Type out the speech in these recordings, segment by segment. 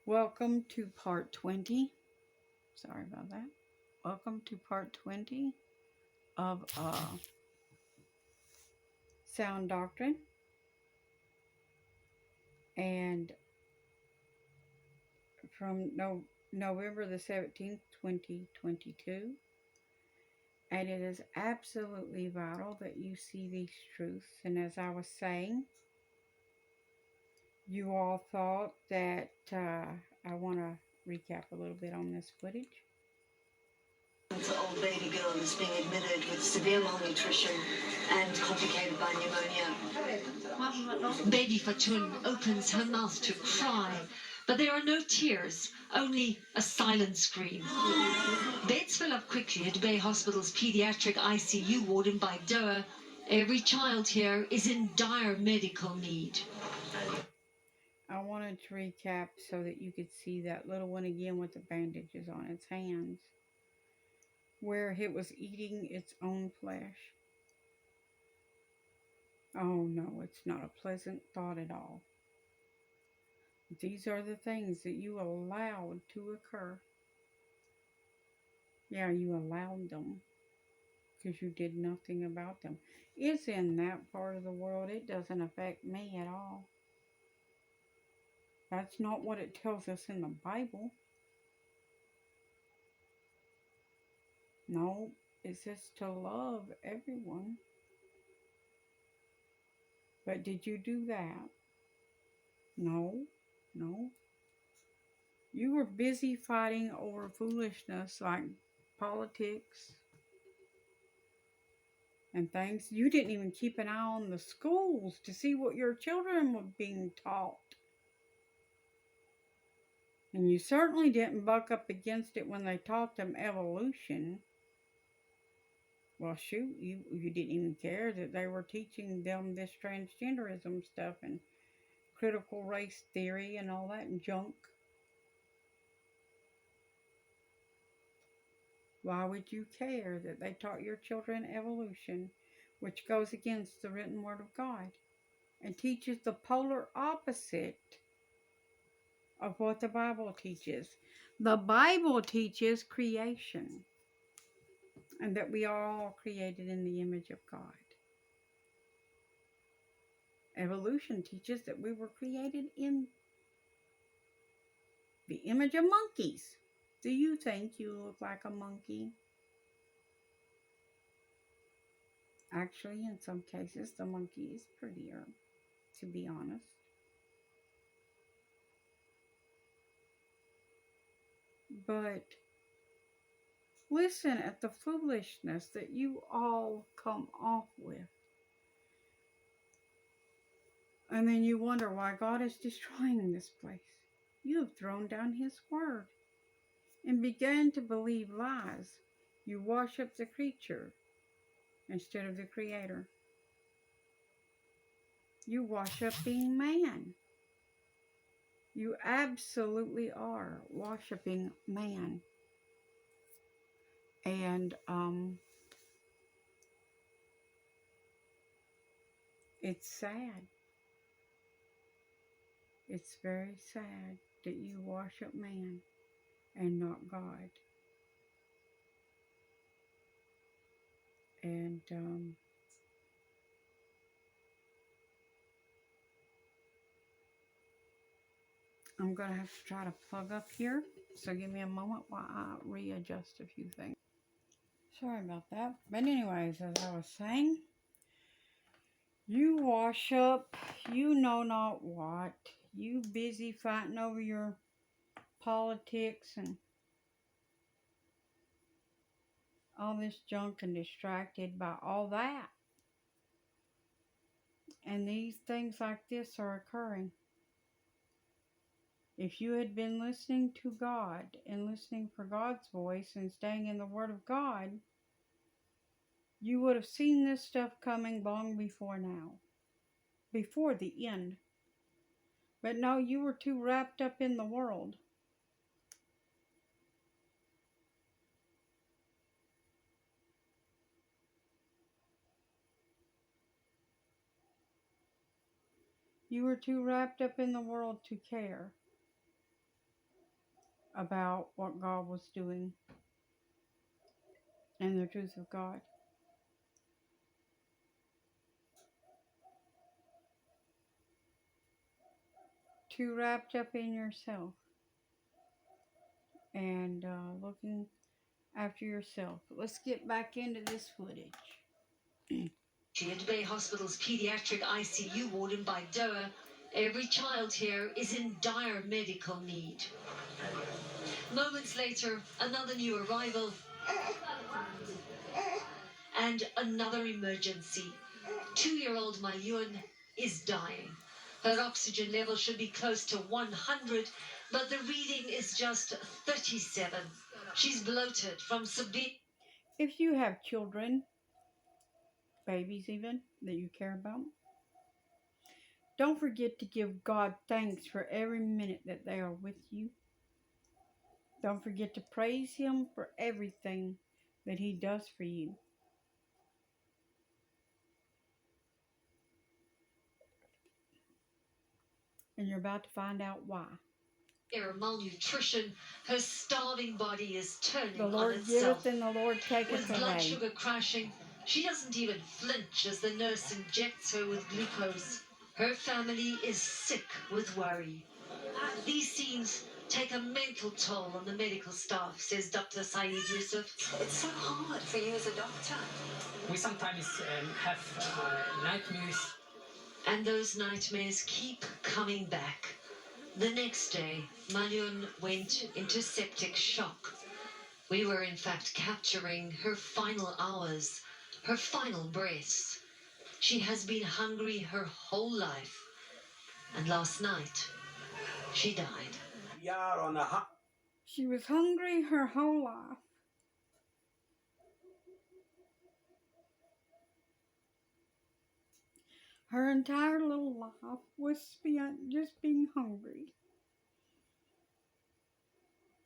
Welcome to part 20. Sorry about that. Welcome to part 20 of Sound Doctrine. And from November the 17th, 2022. And it is absolutely vital that you see these truths. And as I was saying, you all thought that I want to recap a little bit on this footage. Old baby girl is being admitted with severe malnutrition and complicated by pneumonia. Baby Fatun opens her mouth to cry, but there are no tears, only a silent scream. Beds fill up quickly at Bay Hospital's pediatric ICU ward in Baidoa. Every child here is in dire medical need. I wanted to recap so that you could see that little one again with the bandages on its hands, where it was eating its own flesh. Oh no, it's not a pleasant thought at all. These are the things that you allowed to occur. Yeah, you allowed them because you did nothing about them. It's in that part of the world. It doesn't affect me at all. That's not what it tells us in the Bible. No, it says to love everyone. But did you do that? No, no. You were busy fighting over foolishness like politics and things. You didn't even keep an eye on the schools to see what your children were being taught. And you certainly didn't buck up against it when they taught them evolution. Well, shoot, you didn't even care that they were teaching them this transgenderism stuff and critical race theory and all that junk. Why would you care that they taught your children evolution, which goes against the written word of God and teaches the polar opposite of what the Bible teaches? The Bible teaches creation and that we are all created in the image of God. Evolution teaches that we were created in the image of monkeys. Do you think you look like a monkey? Actually, in some cases, the monkey is prettier, to be honest. But listen at the foolishness that you all come off with. And then you wonder why God is destroying this place. You have thrown down His word and began to believe lies. You worship the creature instead of the Creator. You worship being man. You absolutely are worshiping man. And it's sad. It's very sad that you worship man and not God. And I'm going to have to try to plug up here. So give me a moment while I readjust a few things. Sorry about that. But anyways, as I was saying, you wash up, you know not what. You busy fighting over your politics and all this junk and distracted by all that. And these things like this are occurring. If you had been listening to God and listening for God's voice and staying in the Word of God, you would have seen this stuff coming long before now, before the end. But no, you were too wrapped up in the world. You were too wrapped up in the world to care. about what God was doing and the truth of God. Too wrapped up in yourself and looking after yourself. Let's get back into this footage. She at Bay Hospital's pediatric ICU warden by Doha. Every child here is in dire medical need. Moments later, another new arrival and another emergency. 2-year-old Mayun is dying. Her oxygen level should be close to 100, but the reading is just 37. She's bloated from severe... If you have children, babies even, that you care about, don't forget to give God thanks for every minute that they are with you. Don't forget to praise Him for everything that He does for you. And you're about to find out why. Malnutrition, her starving body is turning The on Lord itself. giveth and the Lord taketh With blood away. sugar crashing, she doesn't even flinch as the nurse injects her with glucose. Her family is sick with worry. These scenes take a mental toll on the medical staff, says Dr. Saeed Yusuf. It's so hard for you as a doctor. We sometimes have nightmares. And those nightmares keep coming back. The next day, Malyun went into septic shock. We were in fact capturing her final hours, her final breaths. She has been hungry her whole life. And last night, she died. She was hungry her whole life. Her entire little life was spent just being hungry.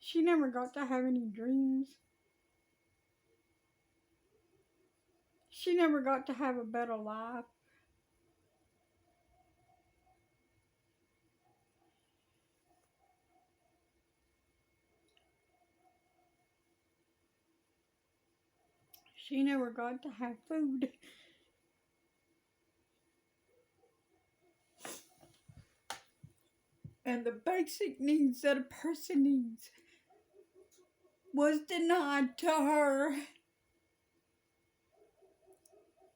She never got to have any dreams. She never got to have a better life. She never got to have food. And the basic needs that a person needs was denied to her.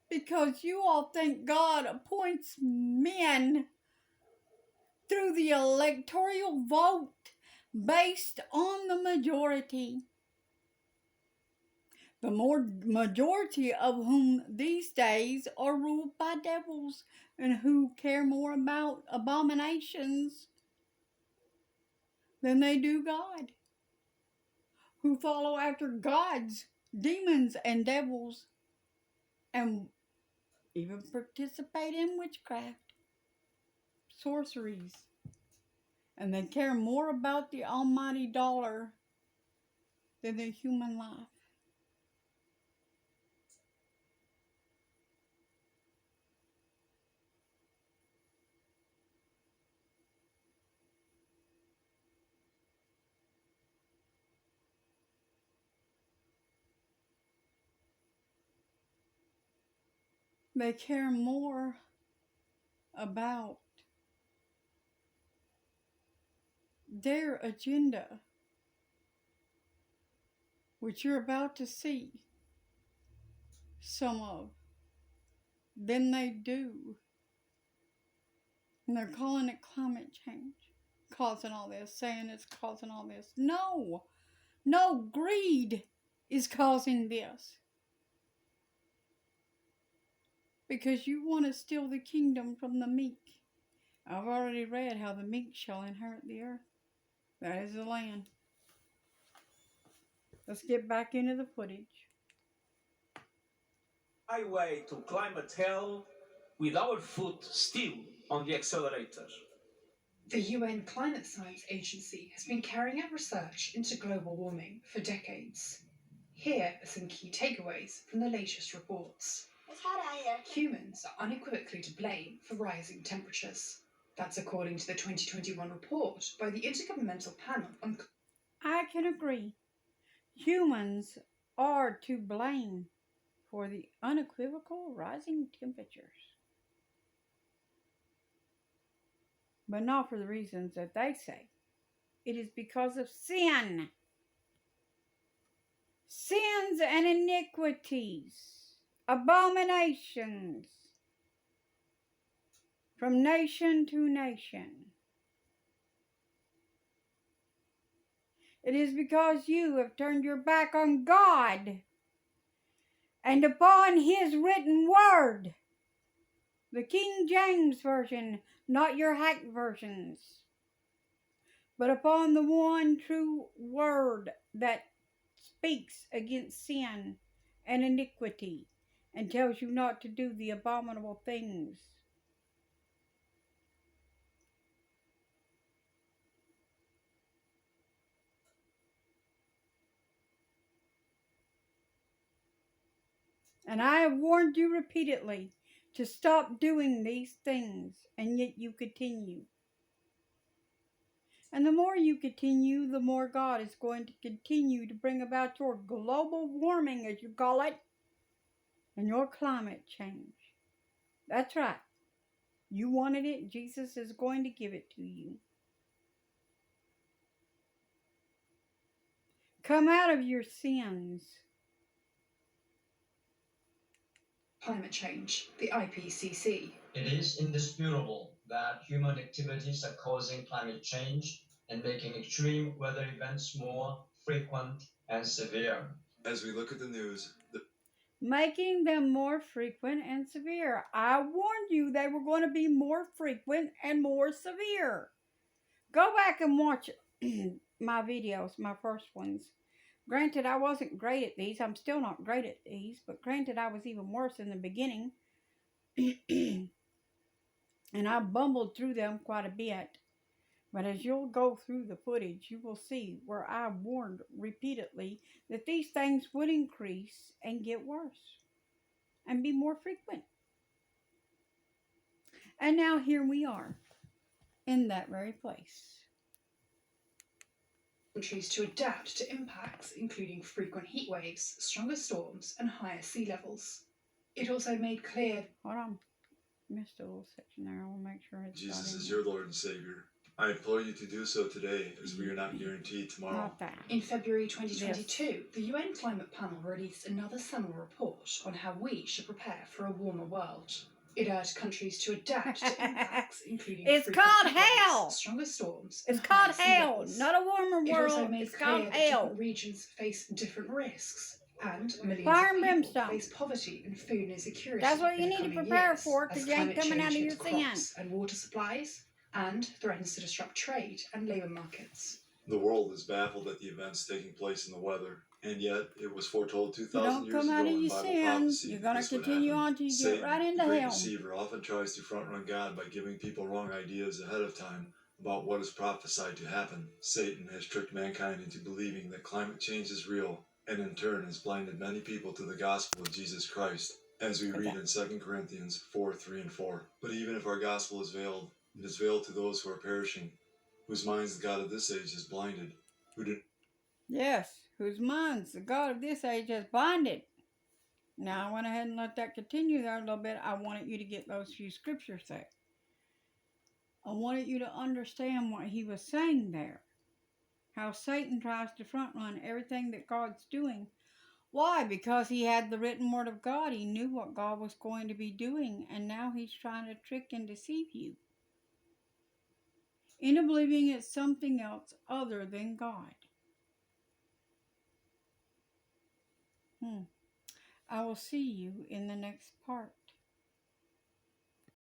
Because you all think God appoints men through the electoral vote based on the majority. The majority of whom these days are ruled by devils and who care more about abominations than they do God. Who follow after gods, demons, and devils, and even participate in witchcraft, sorceries. And they care more about the almighty dollar than the human life. They care more about their agenda, which you're about to see some of, than they do. And they're calling it climate change, causing all this, saying it's causing all this. No, greed is causing this. Because you want to steal the kingdom from the meek. I've already read how the meek shall inherit the earth. That is the land. Let's get back into the footage. Highway to climate hell with our foot still on the accelerator. The UN Climate Science Agency has been carrying out research into global warming for decades. Here are some key takeaways from the latest reports. Humans are unequivocally to blame for rising temperatures. That's according to the 2021 report by the Intergovernmental Panel on... I can agree. Humans are to blame for the unequivocal rising temperatures, but not for the reasons that they say. It is because of sin, sins and iniquities, abominations from nation to nation. It is because you have turned your back on God and upon His written word. The King James Version, not your hack versions, but upon the one true word that speaks against sin and iniquity and tells you not to do the abominable things. And I have warned you repeatedly to stop doing these things, and yet you continue. And the more you continue, the more God is going to continue to bring about your global warming, as you call it, and your climate change. That's right. You wanted it, Jesus is going to give it to you. Come out of your sins. Climate change, the IPCC. It is indisputable that human activities are causing climate change and making extreme weather events more frequent and severe. As we look at the news, Making them more frequent and severe. I warned you they were going to be more frequent and more severe. Go back and watch my videos, my first ones. Granted, I wasn't great at these. I'm still not great at these, but granted, I was even worse in the beginning. And I bumbled through them quite a bit. But as you'll go through the footage, you will see where I warned repeatedly that these things would increase and get worse and be more frequent. And now here we are in that very place. Countries to adapt to impacts including frequent heat waves, stronger storms, and higher sea levels. It also made clear. Hold on. Missed a little section there. I will make sure it's Jesus is your Lord and Savior. I implore you to do so today, as we are not guaranteed tomorrow. Not that. In February 2022, the UN Climate Panel released another seminal report on how we should prepare for a warmer world. It urged countries to adapt to impacts, including It's frequent called heat waves, hell. stronger storms. It's and called higher sea hell, levels. not a warmer It also world. made It's clear called that hell. different regions face different risks, and millions Fire of and people brimstone. face poverty and food insecurity. That's what you in the need to coming prepare years, for, as because you ain't climate coming out of change your hits sin. crops and water supplies, and threatens to disrupt trade and labour markets. The world is baffled at the events taking place in the weather, and yet it was foretold You 2,000 don't years come ago out of in your Bible sin. prophecy. You're going to this would continue happen. on till you Satan, get right into the great hell. deceiver, often tries to front-run God by giving people wrong ideas ahead of time about what is prophesied to happen. Satan has tricked mankind into believing that climate change is real, and in turn has blinded many people to the gospel of Jesus Christ, as we read in 2 Corinthians 4:3 and 4. But even if our gospel is veiled, it is veiled to those who are perishing, whose minds the God of this age has blinded, who do Yes, whose minds the God of this age has blinded. Now, I went ahead and let that continue there a little bit. I wanted you to get those few scriptures there. I wanted you to understand what he was saying there. How Satan tries to front run everything that God's doing. Why? Because he had the written word of God. He knew what God was going to be doing, and now he's trying to trick and deceive you into believing it's something else other than God. I will see you in the next part.